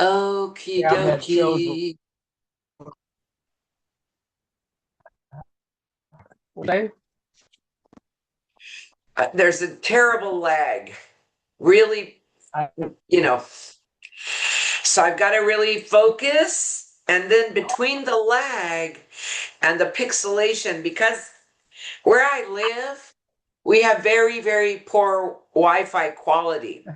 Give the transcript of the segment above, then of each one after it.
Okie Yeah, that shows. dokie. Say, There's a terrible lag. Really, I, you know. So I've got to really focus. And then between the lag and the pixelation, because where I live, we have very, very poor Wi-Fi quality.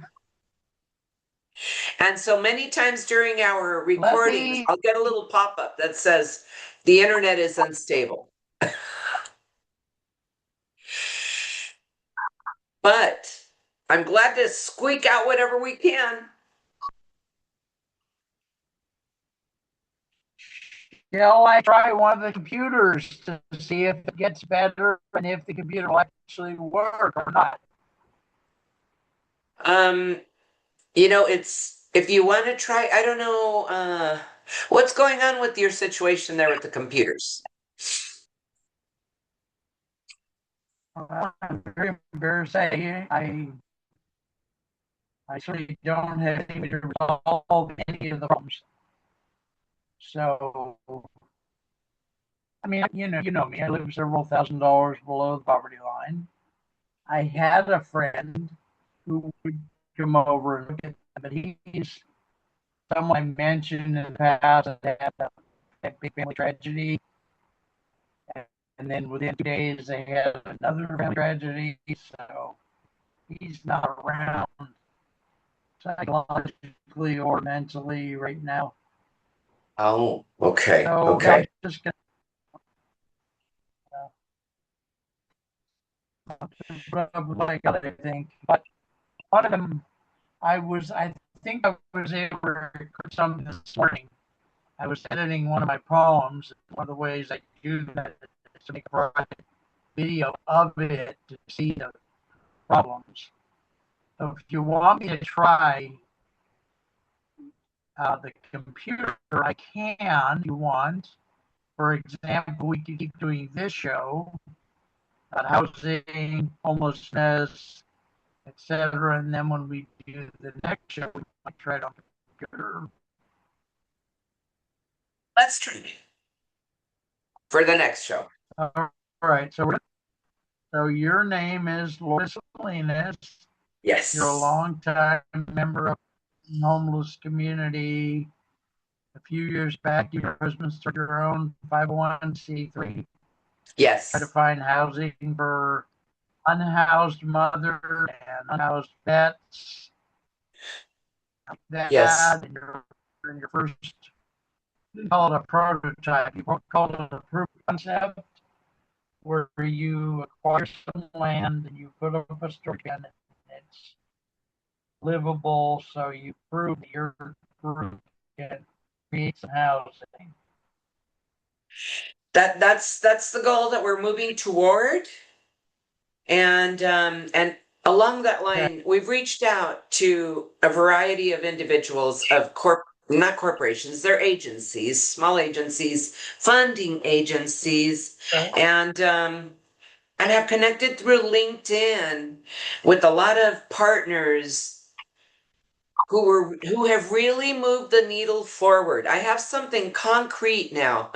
And so many times during our let recordings, me. I'll get a little pop-up that says the internet is unstable. But I'm glad to squeak out whatever we can. Shall I try one of the computers to see if it gets better and if the computer will actually work or not? Um, it's if you want to try, I don't know, what's going on with your situation there with the computers. I'm very embarrassed to say I certainly don't have any to resolve any of the problems. So, I mean, you know me. I live several $1,000s below the poverty line. I had a friend who would come over and look at them, but he's someone I mentioned in the past that had that big family tragedy, and then within 2 days they had another family tragedy. So he's not around psychologically or mentally right now. Oh, okay, So okay. I'm just gonna like other things. But one of them, I think I was able to record some this morning. I was editing one of my poems. One of the ways I do that is to make a private video of it to see the problems. So if you want me to try the computer, I can. If you want, for example, we could keep doing this show about housing, homelessness, etc. And then when we do the next show, we might try it on the computer. Let's try it for the next show. All right. So your name is Laura Salinas. You're a Yes. long time member of the homeless community. A few years back, your husband started your own 501c3 try to Yes. find housing for unhoused mother and unhoused pets. Yes. That in your first, you call it a prototype. You call it a proof of concept where you acquire some land and you put up a storage unit. It's livable, so you prove that your group can create some housing. That's the goal that we're moving toward. And along that Okay. line, we've reached out to a variety of individuals of not corporations, they're agencies, small agencies, funding agencies, and have connected through LinkedIn with a lot of partners who have really moved the needle forward. I have something concrete now.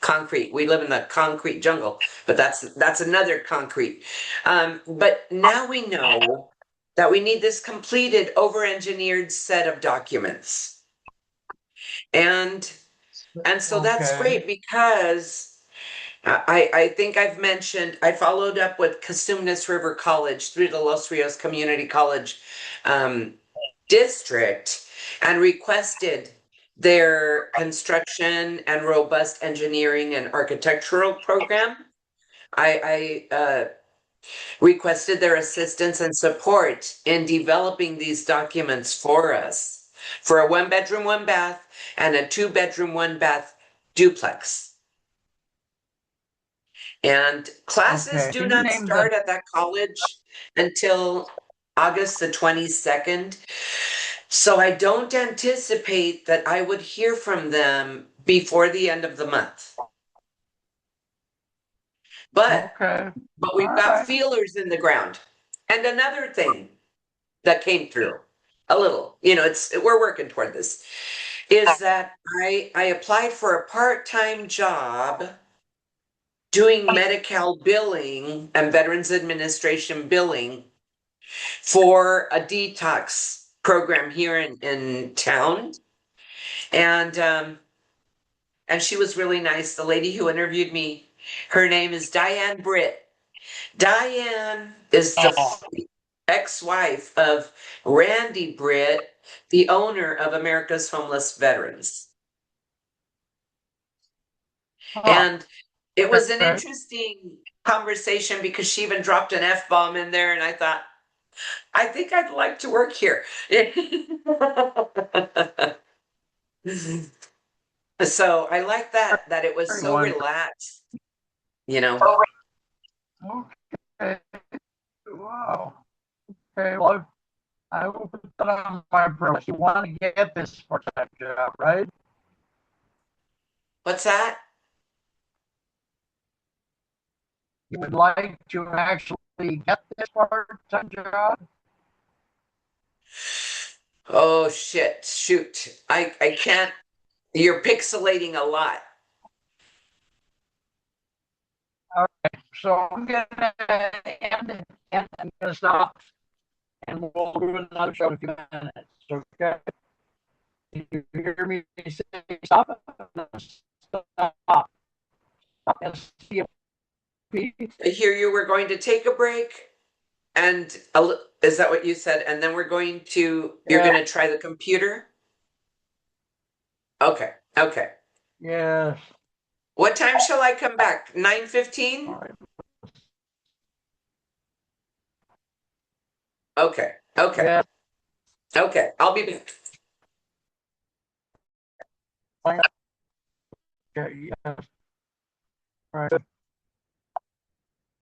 Concrete. We live in the concrete jungle, but that's another concrete. But now we know that we need this completed, over-engineered set of documents. And and so that's Okay. great because I think I've mentioned I followed up with Cosumnes River College through the Los Rios Community College um, district and requested their construction and robust engineering and architectural program. I requested their assistance and support in developing these documents for us for a 1 bedroom, 1 bath, and a 2 bedroom, 1 bath duplex. And classes Okay. do Can you not name the start at that college until August the 22nd. So I don't anticipate that I would hear from them before the end of the month. But Okay. we've All got right. feelers in the ground. And another thing that came through. a little, we're working toward this, is that I applied for a part-time job doing Medi-Cal billing and Veterans Administration billing for a detox program here in town. And and she was really nice. The lady who interviewed me, her name is Diane Britt. Diane is the Oh, ex-wife of Randy Britt, the owner of America's Homeless Veterans. huh, And it was an okay. interesting conversation because she even dropped an F-bomb in there, and I thought, I think I'd like to work here. So I like that it was so Everyone. relaxed, you know. Okay. Wow. Okay. Well, I will put that on my list. You want to get this part-time job, right? What's that? You would like to actually get this part-time job? Oh shit, shoot. I can't, you're pixelating a lot. All right. So I'm gonna end it, and I'm gonna stop, and we'll do another show in a few minutes. Okay? Did you hear me say stop? Stop. SCP. I hear you, we're going to take a break and is that what you said? And then you're Yeah. going to try the computer? Okay. Okay. Yes. What time shall I come back? All 9:15? right. Okay. Okay. Yes. Okay. I'll be back. Okay. Yes. All right.